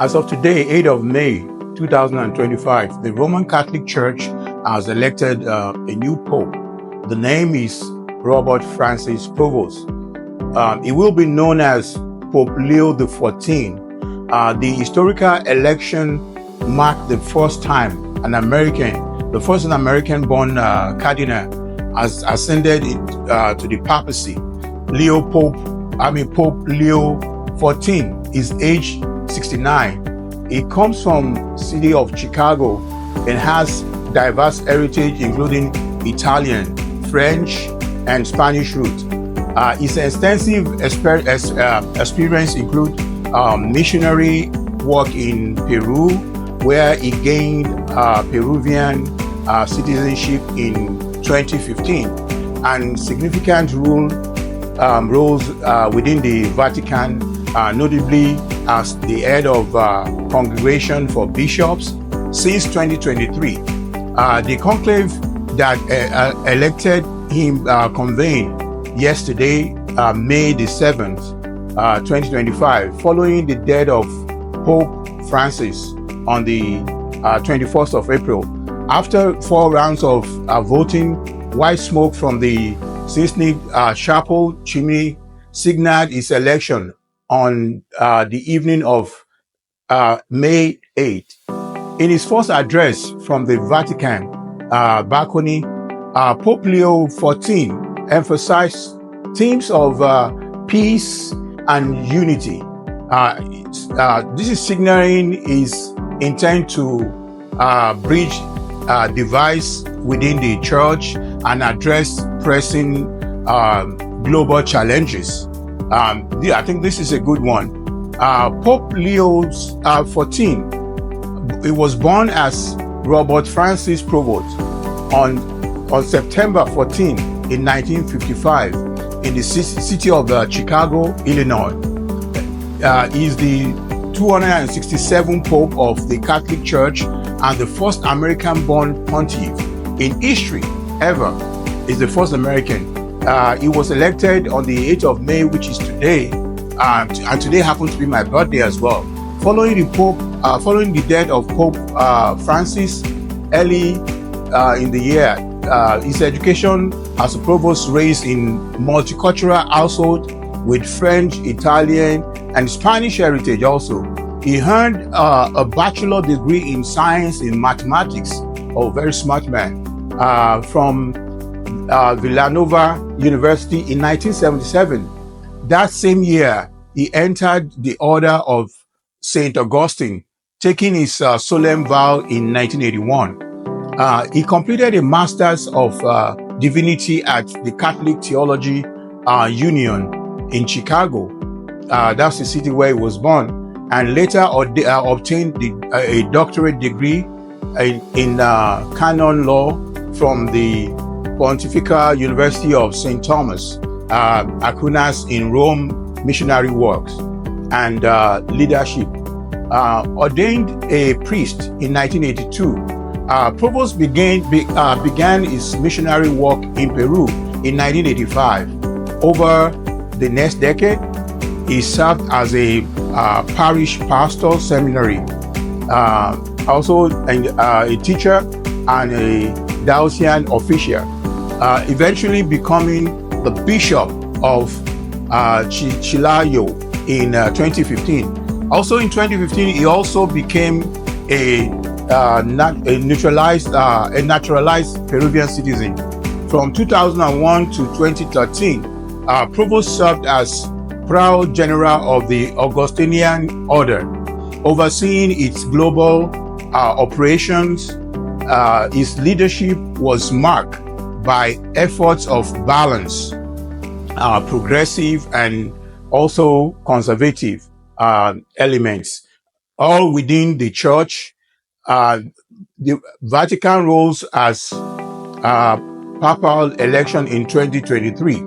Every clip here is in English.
As of today, 8th of May, 2025, the Roman Catholic Church has elected a new pope. The name is robertprovost. It will be known as Pope Leo XIV. The historical election marked the first time the first American-born cardinal has ascended to the papacy. Pope Leo XIV is age 69. He comes from city of Chicago and has diverse heritage, including Italian, French, and Spanish roots. His extensive experience include missionary work in Peru, where he gained Peruvian citizenship in 2015, and significant roles within the Vatican, notably as the head of Congregation for Bishops since 2023. The conclave that elected him convened yesterday, May the 7th, 2025, following the death of Pope Francis on the 21st of April. After 4 rounds of voting, white smoke from the Sistine Chapel chimney signaled his election on the evening of May 8th. In his first address from the Vatican balcony, Pope Leo XIV emphasized themes of peace and unity. This is signaling his intent to bridge divides within the church and address pressing global challenges. I think this is a good one. Pope Leo XIV, he was born as Robert Francis Provost on September 14 in 1955 in the city of Chicago, Illinois. He is the 267th Pope of the Catholic Church and the first American-born pontiff in history ever. Is the first American. He was elected on the 8th of May, which is today, and today happens to be my birthday as well. Following the death of Pope Francis early in the year, his education as a provost raised in multicultural household with French, Italian, and Spanish heritage also. He earned a bachelor degree in science in mathematics, very smart man, from Villanova University in 1977. That same year, he entered the Order of St. Augustine, taking his solemn vow in 1981. He completed a Master's of Divinity at the Catholic Theology Union in Chicago. That's the city where he was born, and later obtained a doctorate degree in canon law from the Pontifical University of St. Thomas Aquinas in Rome, missionary works and leadership. Ordained a priest in 1982, Provost began his missionary work in Peru in 1985. Over the next decade, he served as a parish pastor seminary, also a teacher and a diocesan official, eventually becoming the Bishop of Chiclayo in 2015. Also in 2015, he also became a naturalized Peruvian citizen. From 2001 to 2013, Provost served as Proud General of the Augustinian Order, overseeing its global operations. His leadership was marked by efforts of balance, progressive and also conservative elements, all within the church. The Vatican rules as papal election in 2023.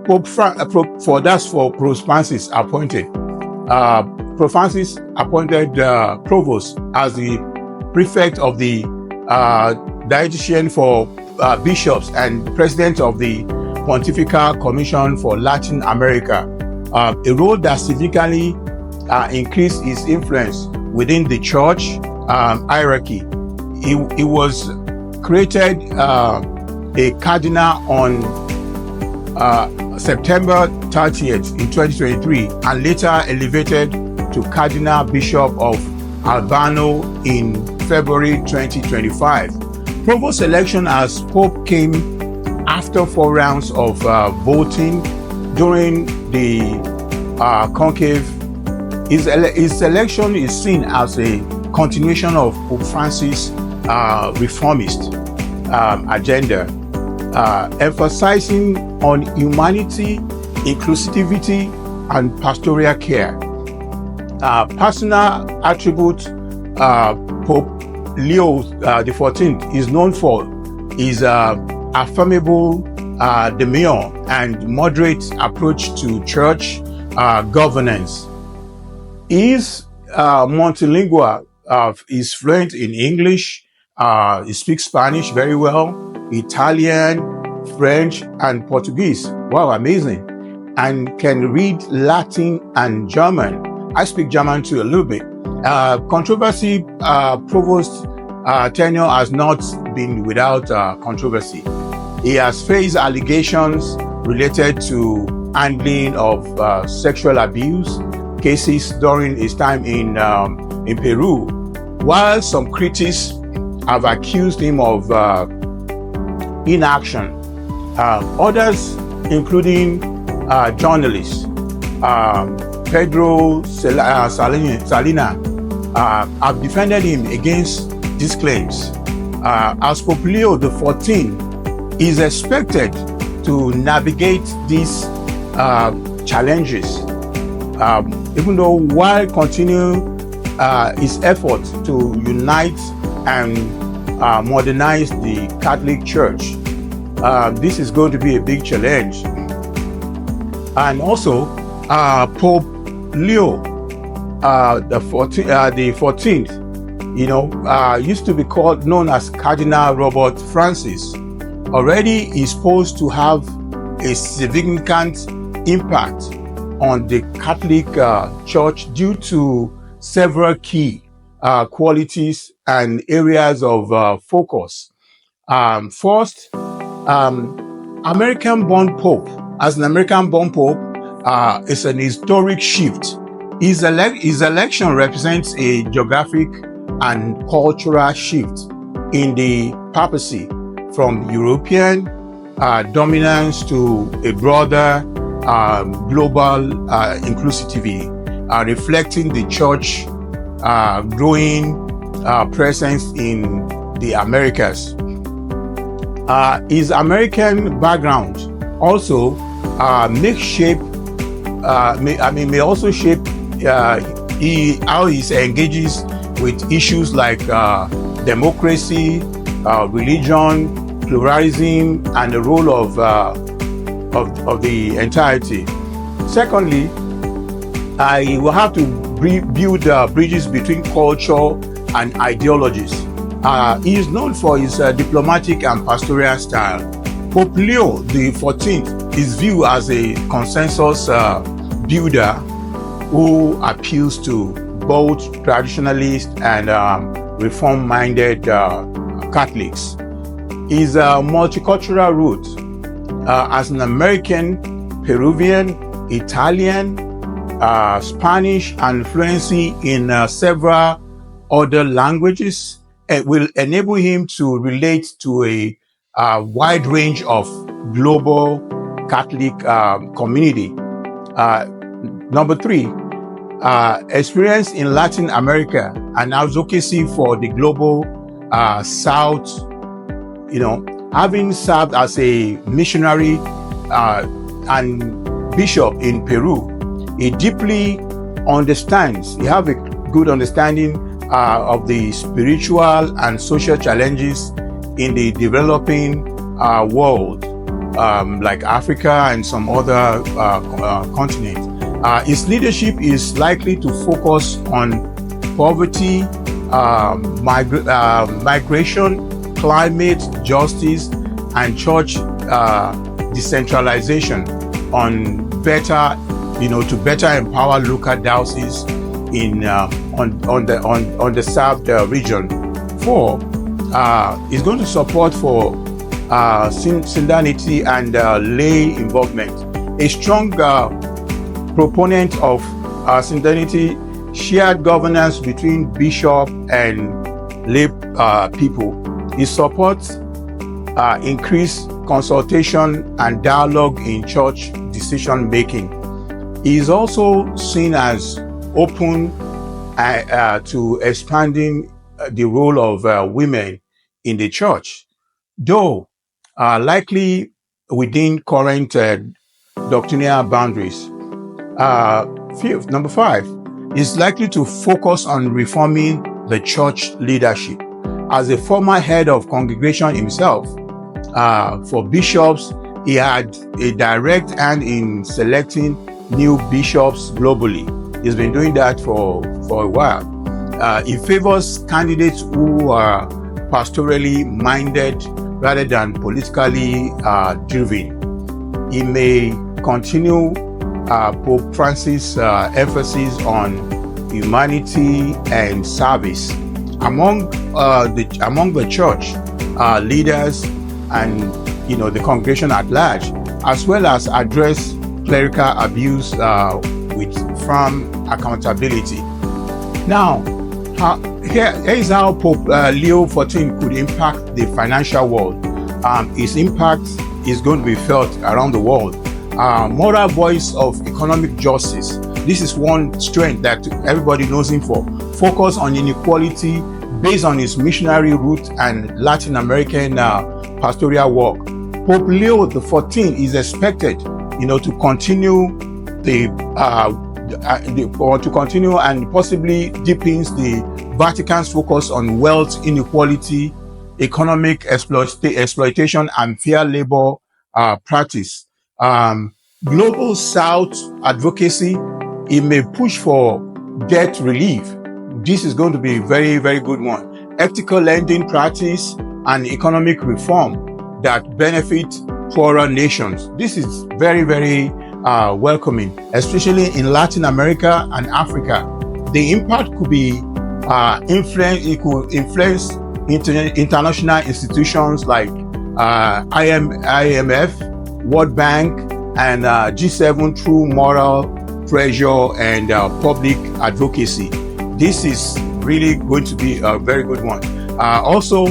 Pope Francis appointed. Pope Francis appointed Provost as the prefect of the dietitian for bishops and president of the Pontifical Commission for Latin America, a role that significantly increase his influence within the church hierarchy. He was created a cardinal on September 30th in 2023, and later elevated to Cardinal Bishop of Albano in February 2025. Provost election as Pope came after 4 rounds of voting during the conclave. His election is seen as a continuation of Pope Francis' reformist agenda, emphasizing on humanity, inclusivity, and pastoral care. Personal attribute Pope Leo XIV is known for his affirmable demeanor and moderate approach to church governance. He is multilingual. Is fluent in English. He speaks Spanish very well, Italian, French, and Portuguese. Wow, amazing. And can read Latin and German. I speak German too a little bit. Controversy, Provost tenure has not been without controversy. He has faced allegations related to handling of sexual abuse cases during his time in Peru, while some critics have accused him of inaction. Others, including journalists, Pedro Salina, have defended him against these claims. As Pope Leo XIV is expected to navigate these challenges, even though while continuing his effort to unite and modernize the Catholic Church. This is going to be a big challenge. And also, Pope Leo the 14th, used to be known as Cardinal Robert Francis, already is supposed to have a significant impact on the Catholic Church due to several key qualities and areas of focus. First, American-born Pope. As an American-born Pope, it's an historic shift. His election represents a geographic and cultural shift in the papacy from European dominance to a broader global inclusivity, reflecting the church growing presence in the Americas. His American background also may also shape how he engages with issues like democracy, religion, pluralism, and the role of the entirety. Secondly, he will have to build bridges between culture and ideologies. He is known for his diplomatic and pastoral style. Pope Leo XIV is viewed as a consensus builder who appeals to both traditionalist and reform-minded Catholics. His multicultural roots as an American, Peruvian, Italian, Spanish, and fluency in several other languages will enable him to relate to a wide range of global Catholic community. Number 3, experience in Latin America and advocacy for the global South. Having served as a missionary and bishop in Peru, he deeply understands. He have a good understanding of the spiritual and social challenges in the developing world, like Africa and some other continents. His leadership is likely to focus on poverty, migration, climate justice, and church decentralization on better to better empower local dioceses in on the South region. 4 is going to support for synodality and lay involvement. A strong proponent of synodality, shared governance between bishop and lay people. He supports increased consultation and dialogue in church decision making. He is also seen as open to expanding the role of women in the church, though likely within current doctrinal boundaries. Number 5 is likely to focus on reforming the church leadership. As a former head of congregation himself, for bishops, he had a direct hand in selecting new bishops globally. He's been doing that for a while. He favors candidates who are pastorally minded rather than politically driven. He may continue Pope Francis' emphasis on humanity and service among the church leaders and the congregation at large, as well as address clerical abuse with firm accountability. Now, here is how Pope Leo XIV could impact the financial world. His impact is going to be felt around the world. Moral voice of economic justice. This is one strength that everybody knows him for. Focus on inequality based on his missionary route and Latin American pastoral work. Pope Leo XIV is expected, to continue to continue and possibly deepens the Vatican's focus on wealth inequality, economic exploitation, and fair labor practice. Global South advocacy. It may push for debt relief. This is going to be a very, very good one. Ethical lending practice and economic reform that benefit poorer nations. This is very, very welcoming, especially in Latin America and Africa. The impact could be it could influence international institutions like IMF, World Bank, and G7 through moral pressure and public advocacy. This is really going to be a very good one. Also,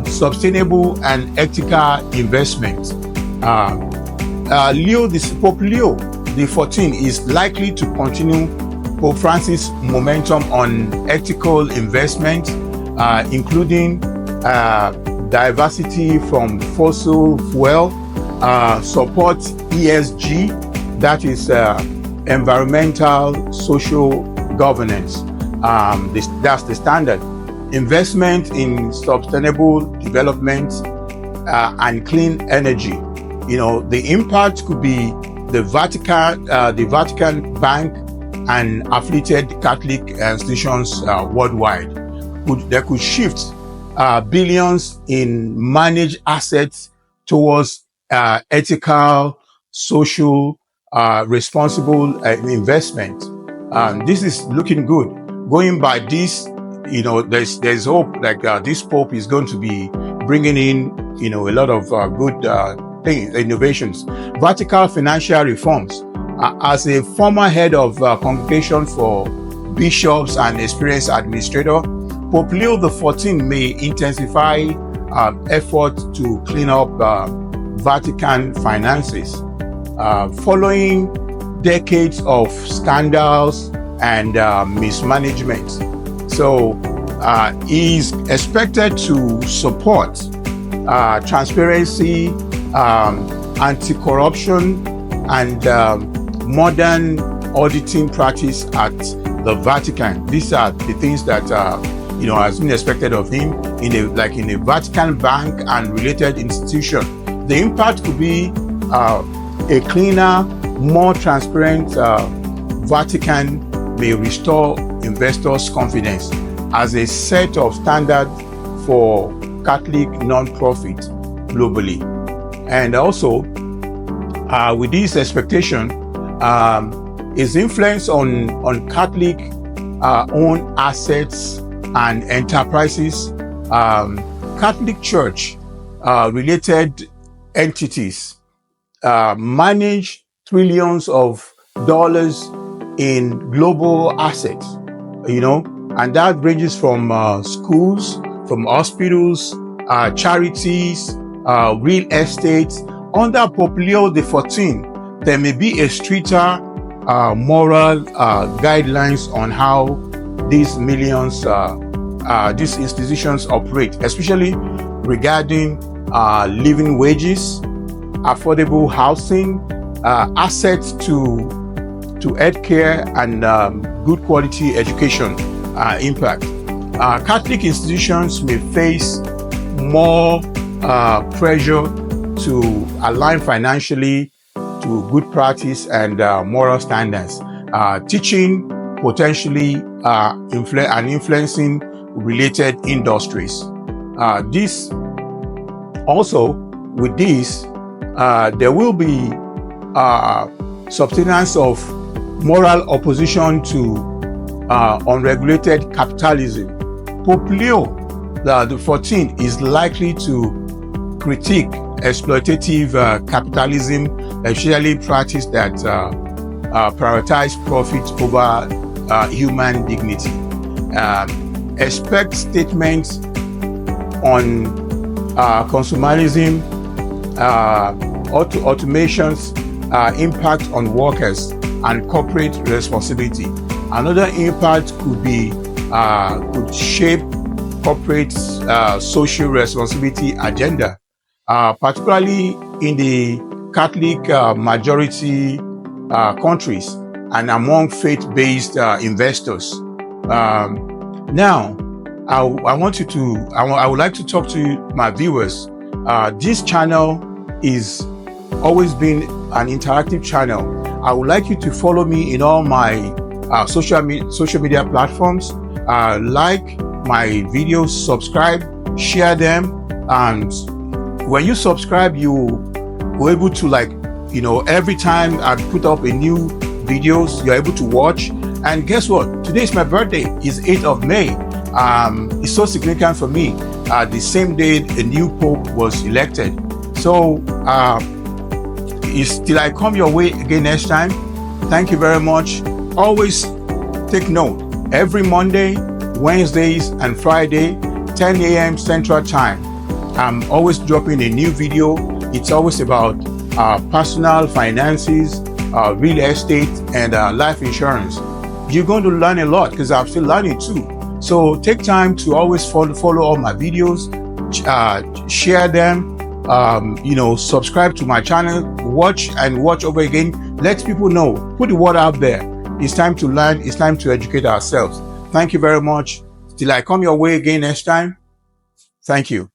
sustainable and ethical investment. Pope Leo XIV is likely to continue Pope Francis' momentum on ethical investment, including diversity from fossil fuel, support ESG, that is environmental social governance. That's the standard. Investment in sustainable development and clean energy. The impact could be the Vatican Bank and affiliated Catholic institutions worldwide. They could shift billions in managed assets towards ethical, social, responsible investment. This is looking good. Going by this, there's hope like this Pope is going to be bringing in, a lot of good things, innovations. Vertical financial reforms. As a former head of congregation for bishops and experienced administrator, Pope Leo XIV may intensify effort to clean up Vatican finances. Following decades of scandals and mismanagement. So he's expected to support transparency, anti-corruption, and modern auditing practice at the Vatican. These are the things that has been expected of him in a Vatican bank and related institution. The impact could be a cleaner, more transparent Vatican may restore investors' confidence as a set of standards for Catholic non-profit globally. And also, with this expectation, His influence on Catholic owned assets and enterprises, Catholic Church related entities manage trillions of dollars in global assets, and that ranges from schools, from hospitals, charities, real estate. Under Pope Leo XIV, there may be a stricter moral guidelines on how these institutions operate, especially regarding living wages, affordable housing, access to healthcare, and good quality education impact. Catholic institutions may face more pressure to align financially to good practice and moral standards, teaching potentially and influencing related industries. With this, there will be substance of moral opposition to unregulated capitalism. Pope Leo XIV is likely to critique exploitative capitalism, especially practice that prioritize profit over human dignity. Expect statements on consumerism, automation's impact on workers, and corporate responsibility. Another impact could shape corporate social responsibility agenda, particularly in the Catholic majority countries and among faith-based investors. Now, I would like to talk to my viewers. This channel is always been an interactive channel. I would like you to follow me in all my social media platforms. Like my videos, subscribe, share them, and when you subscribe, you are able to, every time I put up a new videos, you're able to watch. And guess what? Today is my birthday. It's 8th of May. It's so significant for me. The same day a new Pope was elected. So till I come your way again next time. Thank you very much. Always take note. Every Monday, Wednesdays, and Friday, 10 a.m. Central Time, I'm always dropping a new video. It's always about personal finances, real estate, and life insurance. You're going to learn a lot because I'm still learning too. So take time to always follow all my videos, share them, subscribe to my channel, watch over again. Let people know. Put the word out there. It's time to learn. It's time to educate ourselves. Thank you very much. Till I come your way again next time. Thank you.